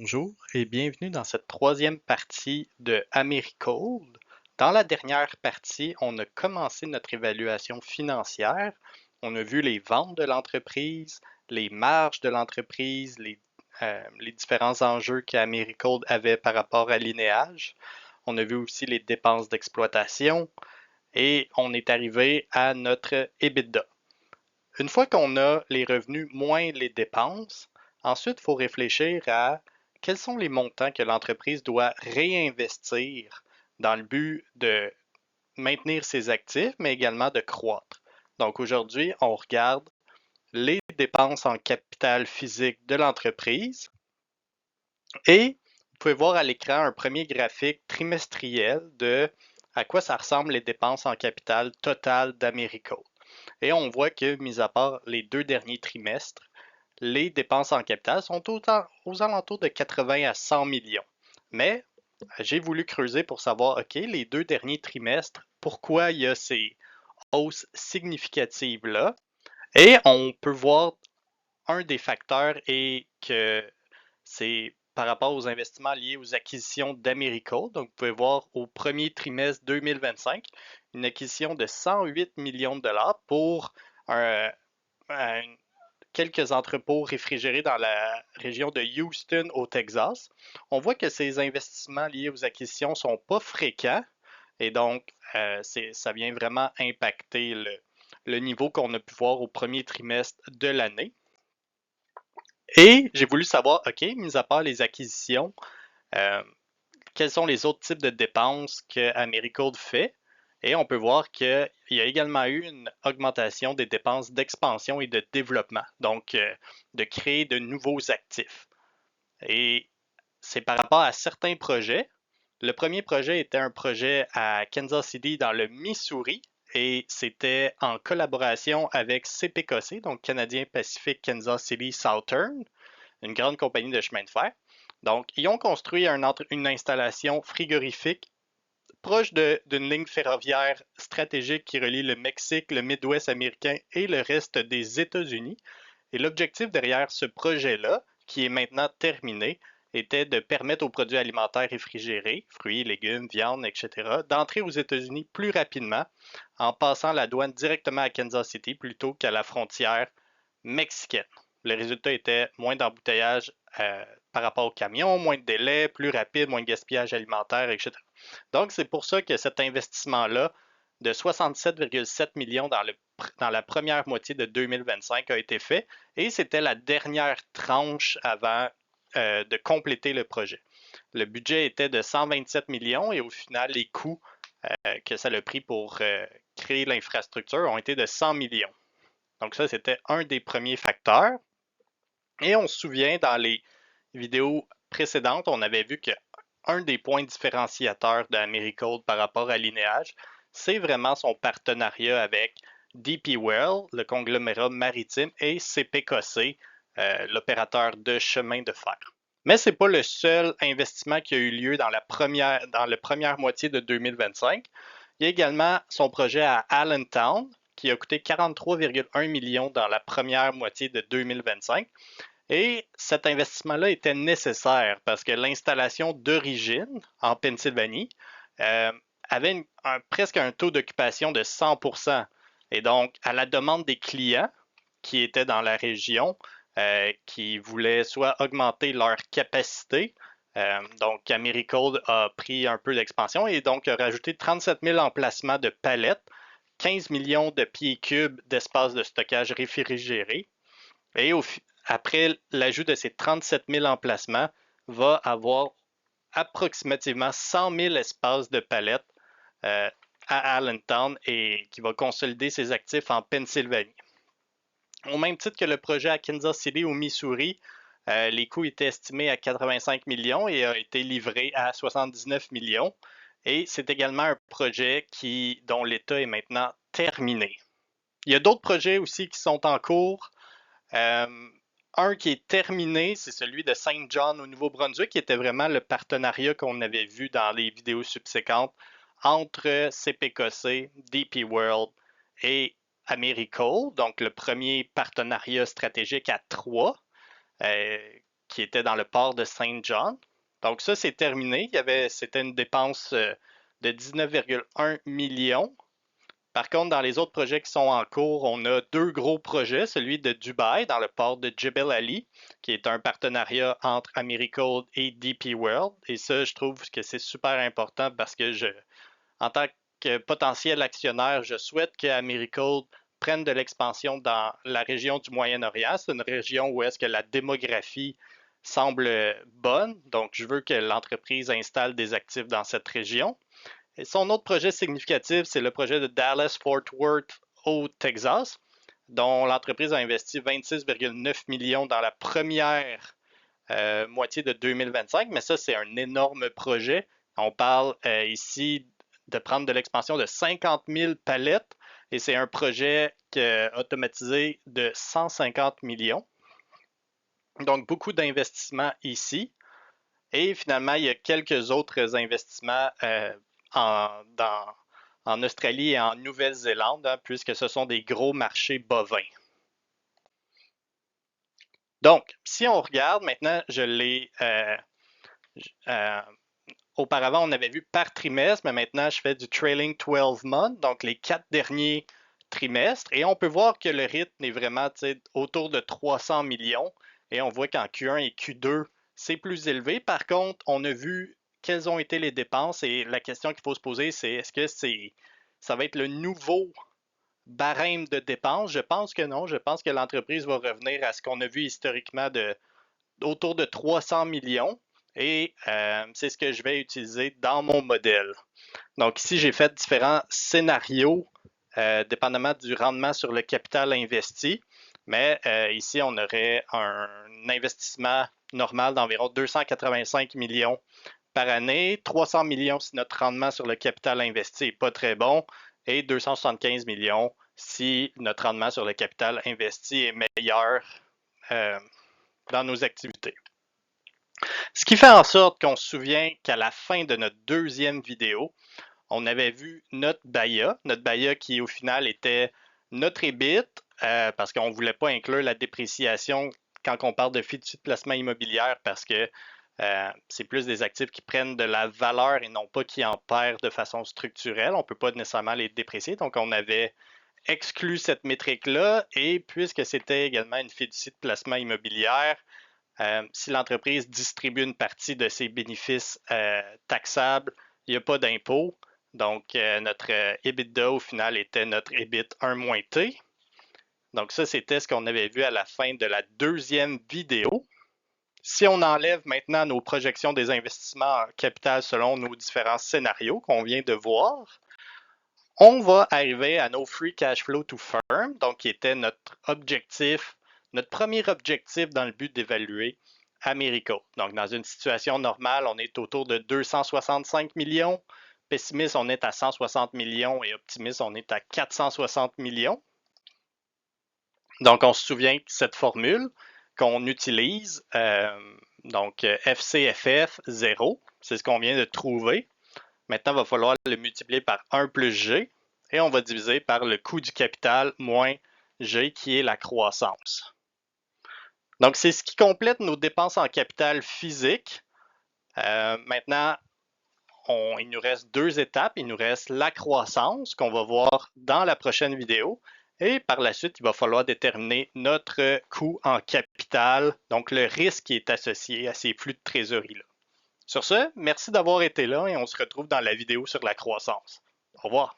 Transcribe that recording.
Bonjour et bienvenue dans cette troisième partie de AmeriCode. Dans la dernière partie, on a commencé notre évaluation financière. On a vu les ventes de l'entreprise, les marges de l'entreprise, les différents enjeux qu'AmeriCode avait par rapport à Linéage. On a vu aussi les dépenses d'exploitation et on est arrivé à notre EBITDA. Une fois qu'on a les revenus moins les dépenses, ensuite, il faut réfléchir à quels sont les montants que l'entreprise doit réinvestir dans le but de maintenir ses actifs, mais également de croître. Donc aujourd'hui, on regarde les dépenses en capital physique de l'entreprise et vous pouvez voir à l'écran un premier graphique trimestriel de à quoi ça ressemble les dépenses en capital total d'Americo. Et on voit que, mis à part les 2 derniers trimestres, les dépenses en capital sont aux alentours de 80 à 100 millions. Mais j'ai voulu creuser pour savoir, OK, les 2 derniers trimestres, pourquoi il y a ces hausses significatives-là? Et on peut voir un des facteurs est que c'est par rapport aux investissements liés aux acquisitions d'Americo. Donc, vous pouvez voir au premier trimestre 2025, une acquisition de 108 millions de dollars pour un, un, quelques entrepôts réfrigérés dans la région de Houston au Texas. On voit que ces investissements liés aux acquisitions ne sont pas fréquents et donc ça vient vraiment impacter le niveau qu'on a pu voir au premier trimestre de l'année. Et j'ai voulu savoir, OK, mis à part les acquisitions, euh, quels sont les autres types de dépenses que Americold fait? Et on peut voir qu'il y a également eu une augmentation des dépenses d'expansion et de développement, donc de créer de nouveaux actifs. Et c'est par rapport à certains projets. Le premier projet était un projet à Kansas City dans le Missouri et c'était en collaboration avec CPKC, donc Canadien Pacific Kansas City Southern, une grande compagnie de chemin de fer. Donc, ils ont construit une installation frigorifique proche d'une ligne ferroviaire stratégique qui relie le Mexique, le Midwest américain et le reste des États-Unis. Et l'objectif derrière ce projet-là, qui est maintenant terminé, était de permettre aux produits alimentaires réfrigérés, fruits, légumes, viande, etc., d'entrer aux États-Unis plus rapidement en passant la douane directement à Kansas City plutôt qu'à la frontière mexicaine. Le résultat était moins d'embouteillage par rapport aux camions, moins de délais, plus rapide, moins de gaspillage alimentaire, etc. Donc, c'est pour ça que cet investissement-là de 67,7 millions dans la première moitié de 2025 a été fait et c'était la dernière tranche avant de compléter le projet. Le budget était de 127 millions et au final, les coûts que ça a pris pour créer l'infrastructure ont été de 100 millions. Donc ça, c'était un des premiers facteurs. Et on se souvient, dans les vidéos précédentes, on avait vu que un des points différenciateurs d'Americode par rapport à Linéage, c'est vraiment son partenariat avec DP World, le conglomérat maritime, et CPKC, l'opérateur de chemin de fer. Mais ce n'est pas le seul investissement qui a eu lieu dans la première moitié de 2025. Il y a également son projet à Allentown, qui a coûté 43,1 millions dans la première moitié de 2025. Et cet investissement-là était nécessaire parce que l'installation d'origine en Pennsylvanie euh, avait presque un taux d'occupation de 100%. Et donc, à la demande des clients qui étaient dans la région, qui voulaient soit augmenter leur capacité, donc Americold a pris un peu d'expansion et donc a rajouté 37 000 emplacements de palettes, 15 millions de pieds cubes d'espace de stockage réfrigéré. Et après l'ajout de ces 37 000 emplacements, va avoir approximativement 100 000 espaces de palettes à Allentown et qui va consolider ses actifs en Pennsylvanie. Au même titre que le projet à Kansas City au Missouri, les coûts étaient estimés à 85 millions et a été livré à 79 millions. Et c'est également un projet dont l'état est maintenant terminé. Il y a d'autres projets aussi qui sont en cours. Un qui est terminé, c'est celui de Saint John au Nouveau-Brunswick, qui était vraiment le partenariat qu'on avait vu dans les vidéos subséquentes entre CPKC, DP World et Americo, donc le premier partenariat stratégique à trois, euh, qui était dans le port de Saint John. Donc ça, c'est terminé. C'était une dépense de 19,1 millions. Par contre, dans les autres projets qui sont en cours, on a deux gros projets, celui de Dubaï, dans le port de Jebel Ali, qui est un partenariat entre Americold et DP World. Et ça, je trouve que c'est super important parce que en tant que potentiel actionnaire, je souhaite que Americold prenne de l'expansion dans la région du Moyen-Orient. C'est une région où est-ce que la démographie semble bonne, donc je veux que l'entreprise installe des actifs dans cette région. Et son autre projet significatif, c'est le projet de Dallas-Fort Worth au Texas, dont l'entreprise a investi 26,9 millions dans la première moitié de 2025, mais ça, c'est un énorme projet. On parle ici de prendre de l'expansion de 50 000 palettes et c'est un projet automatisé de 150 millions. Donc, beaucoup d'investissements ici. Et finalement, il y a quelques autres investissements en, en Australie et en Nouvelle-Zélande, hein, puisque ce sont des gros marchés bovins. Donc, si on regarde maintenant, auparavant, on avait vu par trimestre, mais maintenant, je fais du trailing 12 months, donc les 4 derniers trimestres. Et on peut voir que le rythme est vraiment autour de 300 millions. Et on voit qu'en Q1 et Q2, c'est plus élevé. Par contre, on a vu quelles ont été les dépenses. Et la question qu'il faut se poser, c'est est-ce que ça va être le nouveau barème de dépenses? Je pense que non. Je pense que l'entreprise va revenir à ce qu'on a vu historiquement autour de 300 millions. Et c'est ce que je vais utiliser dans mon modèle. Donc ici, j'ai fait différents scénarios dépendamment du rendement sur le capital investi. Mais ici, on aurait un investissement normal d'environ 285 millions par année, 300 millions si notre rendement sur le capital investi n'est pas très bon, et 275 millions si notre rendement sur le capital investi est meilleur dans nos activités. Ce qui fait en sorte qu'on se souvient qu'à la fin de notre deuxième vidéo, on avait vu notre BAIA qui au final était notre EBIT, parce qu'on ne voulait pas inclure la dépréciation quand on parle de fiducie de placement immobilière, parce que c'est plus des actifs qui prennent de la valeur et non pas qui en perdent de façon structurelle. On ne peut pas nécessairement les déprécier, donc on avait exclu cette métrique-là, et puisque c'était également une fiducie de placement immobilière, si l'entreprise distribue une partie de ses bénéfices taxables, il n'y a pas d'impôt. Donc, notre EBITDA au final était notre EBIT 1-T. Donc, ça, c'était ce qu'on avait vu à la fin de la deuxième vidéo. Si on enlève maintenant nos projections des investissements en capital selon nos différents scénarios qu'on vient de voir, on va arriver à nos free cash flow to firm, donc qui était notre objectif, notre premier objectif dans le but d'évaluer Americold. Donc, dans une situation normale, on est autour de 265 millions. Pessimiste, on est à 160 millions et optimiste, on est à 460 millions. Donc, on se souvient de cette formule qu'on utilise, donc FCFF 0, c'est ce qu'on vient de trouver. Maintenant, il va falloir le multiplier par 1 plus G et on va diviser par le coût du capital moins G qui est la croissance. Donc, c'est ce qui complète nos dépenses en capital physique. Maintenant, il nous reste deux étapes. Il nous reste la croissance qu'on va voir dans la prochaine vidéo. Et par la suite, il va falloir déterminer notre coût en capital, donc le risque qui est associé à ces flux de trésorerie-là. Sur ce, merci d'avoir été là et on se retrouve dans la vidéo sur la croissance. Au revoir.